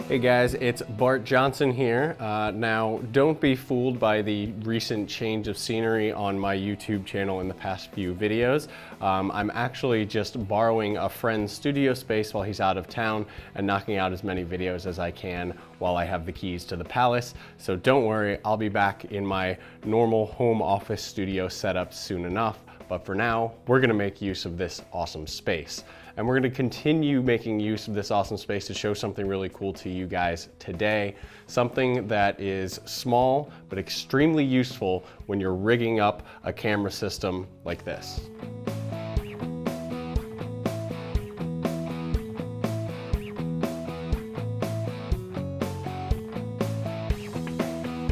Hey guys, it's Bart Johnson here. Now, don't be fooled by the recent change of scenery on my YouTube channel in the past few videos. I'm actually just borrowing a friend's studio space while he's out of town and knocking out as many videos as I can while I have the keys to the palace. So don't worry, I'll be back in my normal home office studio setup soon enough. But for now, we're gonna make use of this awesome space. And we're gonna continue making use of this awesome space to show something really cool to you guys today. Something that is small, but extremely useful when you're rigging up a camera system like this.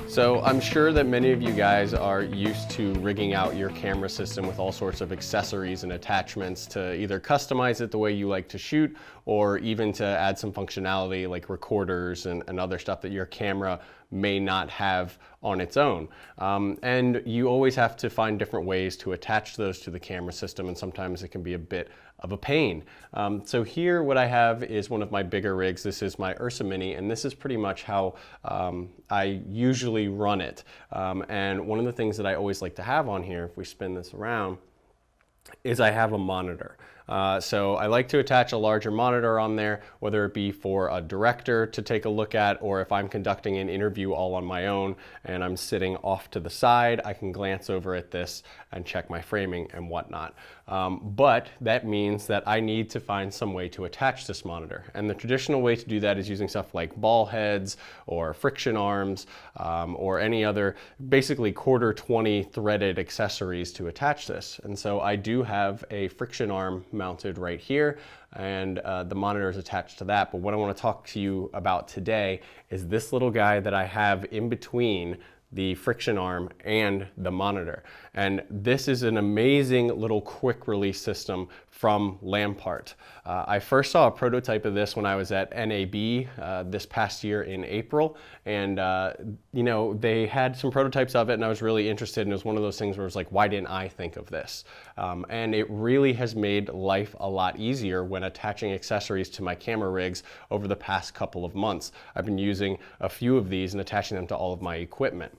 So I'm sure that many of you guys are used to rigging out your camera system with all sorts of accessories and attachments to either customize it the way you like to shoot, or even to add some functionality like recorders and other stuff that your camera may not have on its own. And you always have to find different ways to attach those to the camera system, and sometimes it can be a bit of a pain. So here what I have is one of my bigger rigs. This is my Ursa Mini, and this is pretty much how I usually run it. And one of the things that I always like to have on here, if we spin this around, is I have a monitor. So I like to attach a larger monitor on there, whether it be for a director to take a look at, or if I'm conducting an interview all on my own and I'm sitting off to the side, I can glance over at this and check my framing and whatnot. But that means that I need to find some way to attach this monitor. And the traditional way to do that is using stuff like ball heads or friction arms or any other basically 1/4-20 threaded accessories to attach this. And so I do have a friction arm mounted right here, and the monitor is attached to that. But what I want to talk to you about today is this little guy that I have in between the friction arm and the monitor. And this is an amazing little quick release system from Lampart. I first saw a prototype of this when I was at NAB this past year in April, and you know, they had some prototypes of it and I was really interested, and it was one of those things where it was like, why didn't I think of this? And it really has made life a lot easier when attaching accessories to my camera rigs over the past couple of months. I've been using a few of these and attaching them to all of my equipment.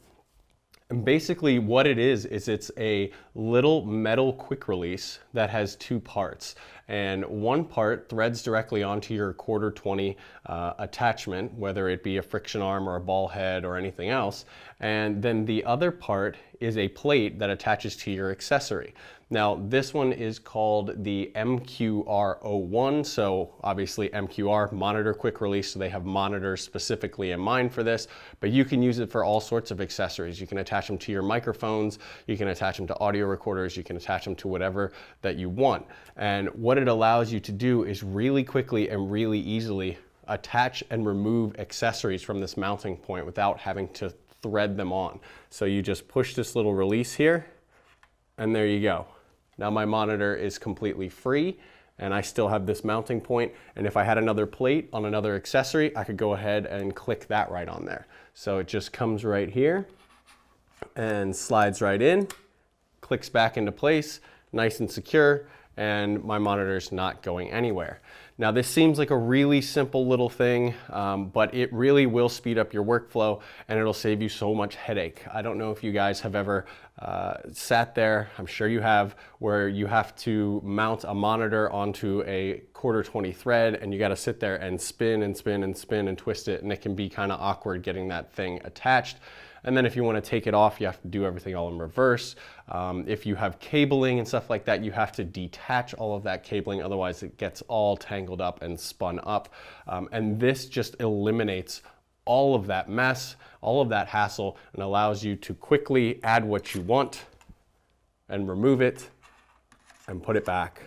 And basically what it is it's a little metal quick release that has two parts. And one part threads directly onto your 1/4-20 attachment, whether it be a friction arm or a ball head or anything else. And then the other part is a plate that attaches to your accessory. Now this one is called the MQR-01, so obviously MQR, monitor quick release, so they have monitors specifically in mind for this, but you can use it for all sorts of accessories. You can attach them to your microphones, you can attach them to audio recorders, you can attach them to whatever that you want. And what it allows you to do is really quickly and really easily attach and remove accessories from this mounting point without having to thread them on. So you just push this little release here, and there you go. Now my monitor is completely free, and I still have this mounting point, and if I had another plate on another accessory, I could go ahead and click that right on there. So it just comes right here and slides right in, clicks back into place, nice and secure, and my monitor's not going anywhere. Now this seems like a really simple little thing, but it really will speed up your workflow and it'll save you so much headache. I don't know if you guys have ever sat there, I'm sure you have, where you have to mount a monitor onto a 1/4-20 thread and you got to sit there and spin and spin and spin and twist it, and it can be kind of awkward getting that thing attached. And then if you want to take it off, you have to do everything all in reverse. If you have cabling and stuff like that, you have to detach all of that cabling, otherwise it gets all tangled up and spun up. And this just eliminates all of that mess, all of that hassle, and allows you to quickly add what you want and remove it and put it back.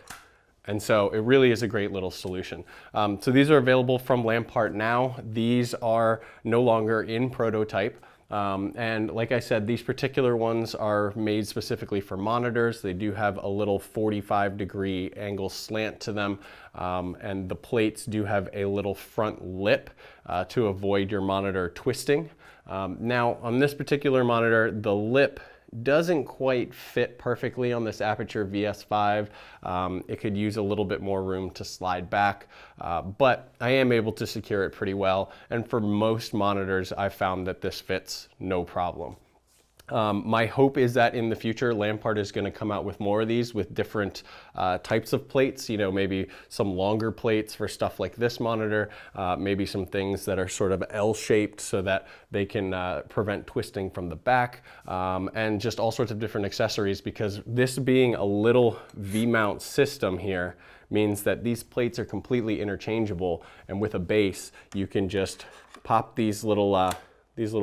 And so it really is a great little solution. So these are available from Lampart now. These are no longer in prototype. And like I said, these particular ones are made specifically for monitors. They do have a little 45-degree angle slant to them, and the plates do have a little front lip to avoid your monitor twisting. Now on this particular monitor, the lip doesn't quite fit perfectly on this Aperture VS5. It could use a little bit more room to slide back, but I am able to secure it pretty well. And for most monitors, I've found that this fits no problem. My hope is that in the future, Lampart is going to come out with more of these with different types of plates, you know, maybe some longer plates for stuff like this monitor, maybe some things that are sort of L-shaped so that they can prevent twisting from the back, and just all sorts of different accessories, because this being a little V-mount system here means that these plates are completely interchangeable, and with a base, you can just pop these little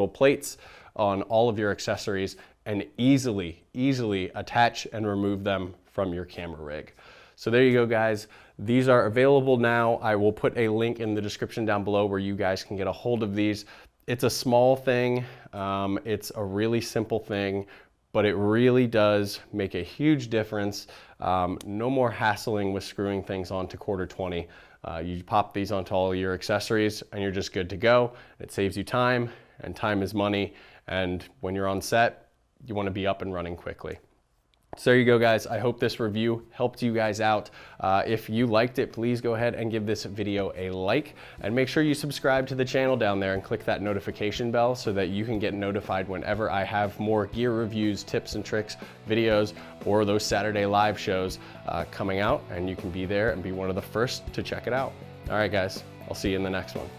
plates on all of your accessories and easily attach and remove them from your camera rig. So there you go, guys. These are available now. I will put a link in the description down below where you guys can get a hold of these. It's a small thing. It's a really simple thing, but it really does make a huge difference. No more hassling with screwing things onto quarter 20. You pop these onto all your accessories and you're just good to go. It saves you time, and time is money. And when you're on set, you want to be up and running quickly. So there you go, guys. I hope this review helped you guys out. If you liked it, please go ahead and give this video a like, and make sure you subscribe to the channel down there and click that notification bell so that you can get notified whenever I have more gear reviews, tips and tricks, videos, or those Saturday live shows coming out, and you can be there and be one of the first to check it out. All right, guys, I'll see you in the next one.